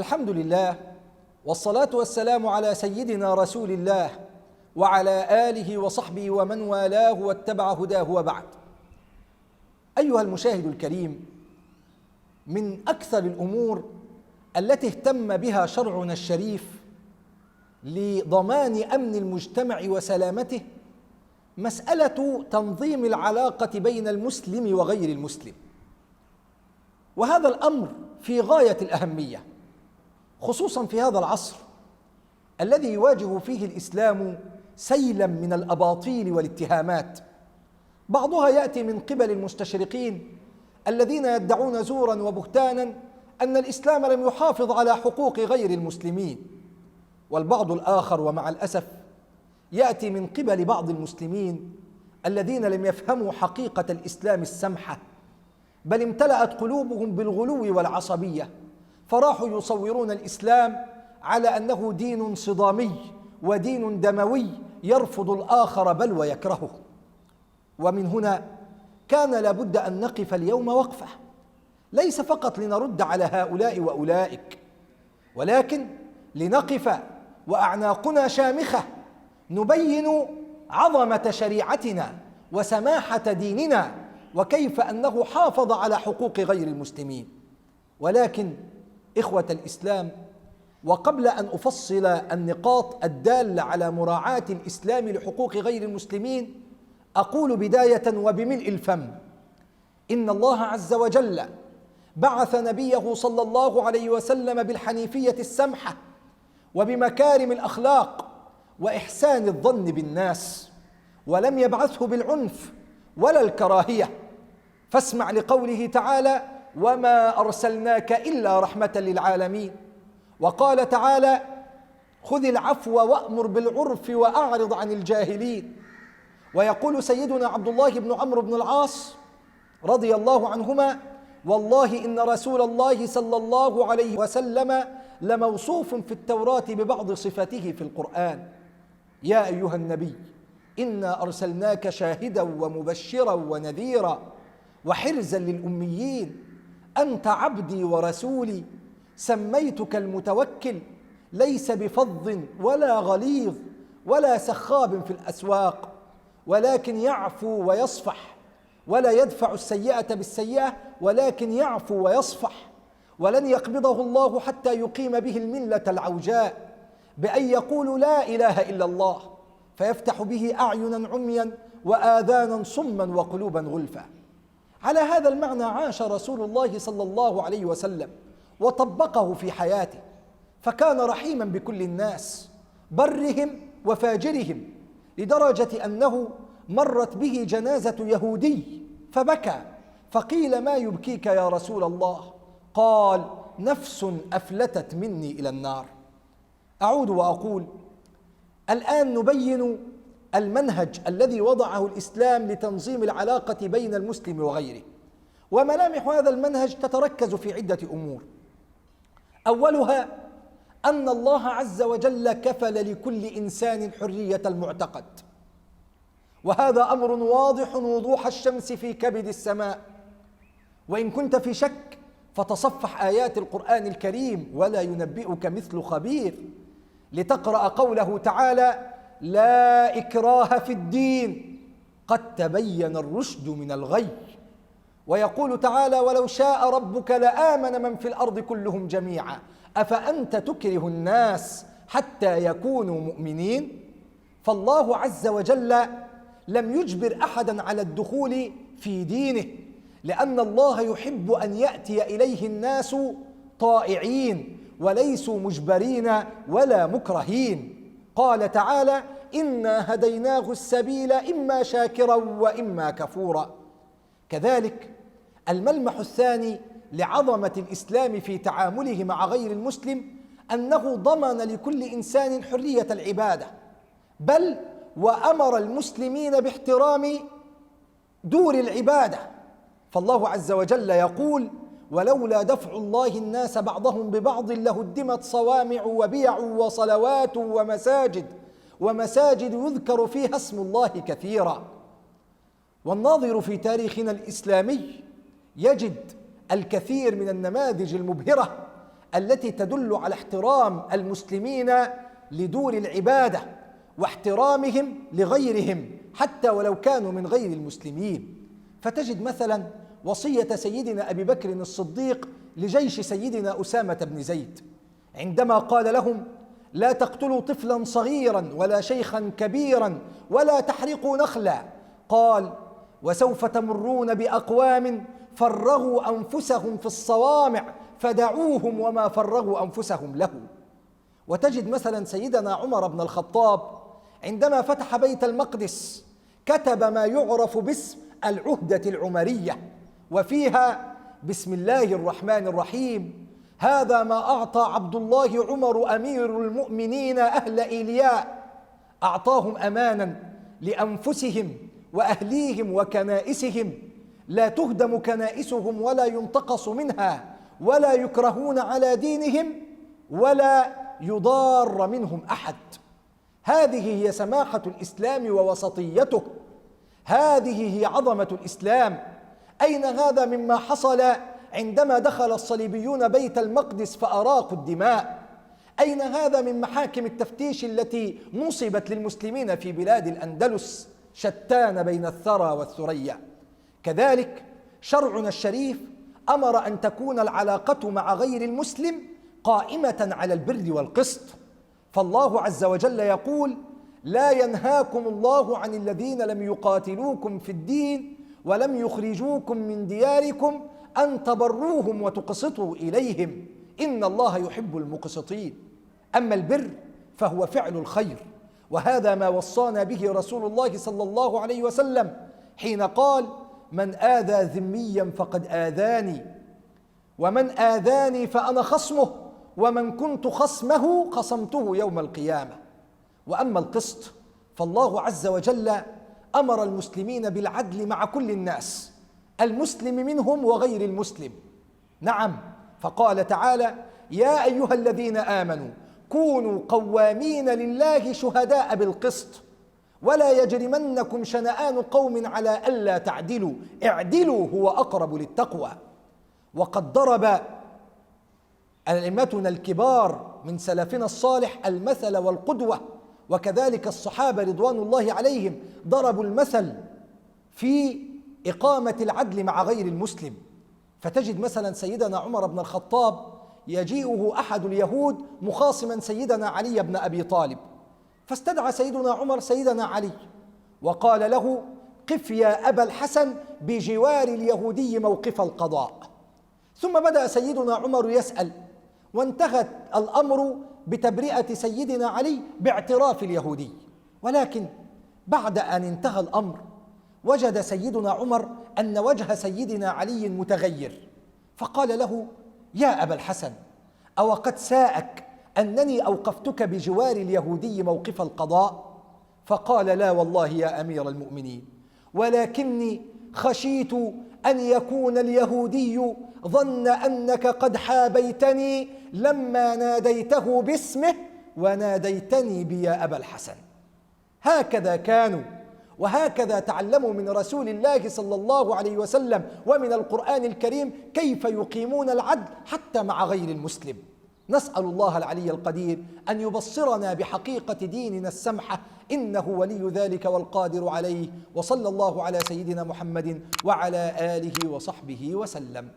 الحمد لله، والصلاة والسلام على سيدنا رسول الله وعلى آله وصحبه ومن والاه واتبع هداه، وبعد. أيها المشاهد الكريم، من أكثر الأمور التي اهتم بها شرعنا الشريف لضمان أمن المجتمع وسلامته مسألة تنظيم العلاقة بين المسلم وغير المسلم، وهذا الأمر في غاية الأهمية، خصوصا في هذا العصر الذي يواجه فيه الإسلام سيلا من الأباطيل والاتهامات، بعضها يأتي من قبل المستشرقين الذين يدعون زورا وبهتانا أن الإسلام لم يحافظ على حقوق غير المسلمين، والبعض الآخر ومع الأسف يأتي من قبل بعض المسلمين الذين لم يفهموا حقيقة الإسلام السمحة، بل امتلأت قلوبهم بالغلو والعصبية، فراحوا يصورون الإسلام على أنه دين صدامي ودين دموي يرفض الآخر بل ويكرهه. ومن هنا كان لابد أن نقف اليوم وقفة، ليس فقط لنرد على هؤلاء وأولئك، ولكن لنقف وأعناقنا شامخة نبين عظمة شريعتنا وسماحة ديننا وكيف أنه حافظ على حقوق غير المسلمين. ولكن إخوة الإسلام، وقبل أن أفصل النقاط الدالة على مراعاة الإسلام لحقوق غير المسلمين، أقول بداية وبملء الفم: إن الله عز وجل بعث نبيه صلى الله عليه وسلم بالحنيفية السمحة وبمكارم الأخلاق وإحسان الظن بالناس، ولم يبعثه بالعنف ولا الكراهية، فاسمع لقوله تعالى: وما أرسلناك إلا رحمة للعالمين. وقال تعالى: خذ العفو وأمر بالعرف وأعرض عن الجاهلين. ويقول سيدنا عبد الله بن عمرو بن العاص رضي الله عنهما: والله إن رسول الله صلى الله عليه وسلم لموصوف في التوراة ببعض صفاته في القرآن. يا أيها النبي إنا أرسلناك شاهدا ومبشرا ونذيرا وحرزا للأميين، أنت عبدي ورسولي، سميتك المتوكل، ليس بفظ ولا غليظ ولا سخاب في الأسواق، ولكن يعفو ويصفح، ولا يدفع السيئة بالسيئة ولكن يعفو ويصفح، ولن يقبضه الله حتى يقيم به الملة العوجاء بأن يقول لا إله إلا الله، فيفتح به أعينا عميا وآذانا صما وقلوبا غلفا. على هذا المعنى عاش رسول الله صلى الله عليه وسلم وطبقه في حياته، فكان رحيما بكل الناس، برهم وفاجرهم، لدرجة أنه مرت به جنازة يهودي فبكى، فقيل: ما يبكيك يا رسول الله؟ قال: نفس أفلتت مني إلى النار. أعود وأقول: الآن نبين المنهج الذي وضعه الإسلام لتنظيم العلاقة بين المسلم وغيره، وملامح هذا المنهج تتركز في عدة أمور. أولها أن الله عز وجل كفل لكل إنسان حرية المعتقد، وهذا أمر واضح وضوح الشمس في كبد السماء، وإن كنت في شك فتصفح آيات القرآن الكريم ولا ينبئك مثل خبير، لتقرأ قوله تعالى: لا إكراه في الدين قد تبين الرشد من الغي. ويقول تعالى: ولو شاء ربك لآمن من في الأرض كلهم جميعا أفأنت تكره الناس حتى يكونوا مؤمنين. فالله عز وجل لم يجبر أحدا على الدخول في دينه، لأن الله يحب أن يأتي إليه الناس طائعين وليسوا مجبرين ولا مكرهين. قال تعالى: إنا هديناه السبيل إما شاكرا وإما كفورا. كذلك الملمح الثاني لعظمة الإسلام في تعامله مع غير المسلم أنه ضمن لكل إنسان حرية العبادة، بل وأمر المسلمين باحترام دور العبادة، فالله عز وجل يقول: ولولا دفع الله الناس بعضهم ببعض لهدمت صوامع وبيع وصلوات ومساجد يذكر فيها اسم الله كثيرا. والناظر في تاريخنا الإسلامي يجد الكثير من النماذج المبهرة التي تدل على احترام المسلمين لدور العبادة واحترامهم لغيرهم حتى ولو كانوا من غير المسلمين. فتجد مثلا وصية سيدنا أبي بكر الصديق لجيش سيدنا أسامة بن زيد عندما قال لهم: لا تقتلوا طفلا صغيرا ولا شيخا كبيرا ولا تحرقوا نخلا. قال: وسوف تمرون بأقوام فرغوا أنفسهم في الصوامع فدعوهم وما فرغوا أنفسهم له. وتجد مثلا سيدنا عمر بن الخطاب عندما فتح بيت المقدس كتب ما يعرف باسم العهدة العمرية، وفيها: بسم الله الرحمن الرحيم، هذا ما أعطى عبد الله عمر أمير المؤمنين أهل إيلياء، أعطاهم أمانا لأنفسهم وأهليهم وكنائسهم، لا تهدم كنائسهم ولا ينتقص منها ولا يكرهون على دينهم ولا يضار منهم أحد. هذه هي سماحة الإسلام ووسطيته، هذه هي عظمة الإسلام. أين هذا مما حصل عندما دخل الصليبيون بيت المقدس فأراقوا الدماء؟ أين هذا من محاكم التفتيش التي نصبت للمسلمين في بلاد الأندلس؟ شتان بين الثرى والثريا. كذلك شرعنا الشريف أمر أن تكون العلاقة مع غير المسلم قائمة على البر والقسط، فالله عز وجل يقول: لا ينهاكم الله عن الذين لم يقاتلوكم في الدين ولم يخرجوكم من دياركم أن تبروهم وتقسطوا إليهم إن الله يحب المقسطين. أما البر فهو فعل الخير، وهذا ما وصانا به رسول الله صلى الله عليه وسلم حين قال: من آذى ذميا فقد آذاني، ومن آذاني فأنا خصمه، ومن كنت خصمه خصمته يوم القيامة. وأما القسط فالله عز وجل أمر المسلمين بالعدل مع كل الناس، المسلم منهم وغير المسلم. نعم، فقال تعالى: يا أيها الذين آمنوا كونوا قوامين لله شهداء بالقسط ولا يجرمنكم شنآن قوم على ألا تعدلوا اعدلوا هو أقرب للتقوى. وقد ضرب أئمتنا الكبار من سلفنا الصالح المثل والقدوة، وكذلك الصحابة رضوان الله عليهم ضربوا المثل في إقامة العدل مع غير المسلم. فتجد مثلا سيدنا عمر بن الخطاب يجيئه أحد اليهود مخاصما سيدنا علي بن أبي طالب، فاستدعى سيدنا عمر سيدنا علي وقال له: قف يا أبا الحسن بجوار اليهودي موقف القضاء. ثم بدأ سيدنا عمر يسأل، وانتهت الأمر بتبرئة سيدنا علي باعتراف اليهودي. ولكن بعد أن انتهى الأمر وجد سيدنا عمر أن وجه سيدنا علي متغير، فقال له: يا أبا الحسن، أو قد ساءك أنني أوقفتك بجوار اليهودي موقف القضاء؟ فقال: لا والله يا أمير المؤمنين، ولكني خشيت أن يكون اليهودي ظن أنك قد حابيتني لما ناديته باسمه وناديتني بي يا أبا الحسن. هكذا كانوا، وهكذا تعلموا من رسول الله صلى الله عليه وسلم ومن القرآن الكريم كيف يقيمون العدل حتى مع غير المسلم. نسأل الله العلي القدير أن يبصرنا بحقيقة ديننا السمحة، إنه ولي ذلك والقادر عليه. وصلى الله على سيدنا محمد وعلى آله وصحبه وسلم.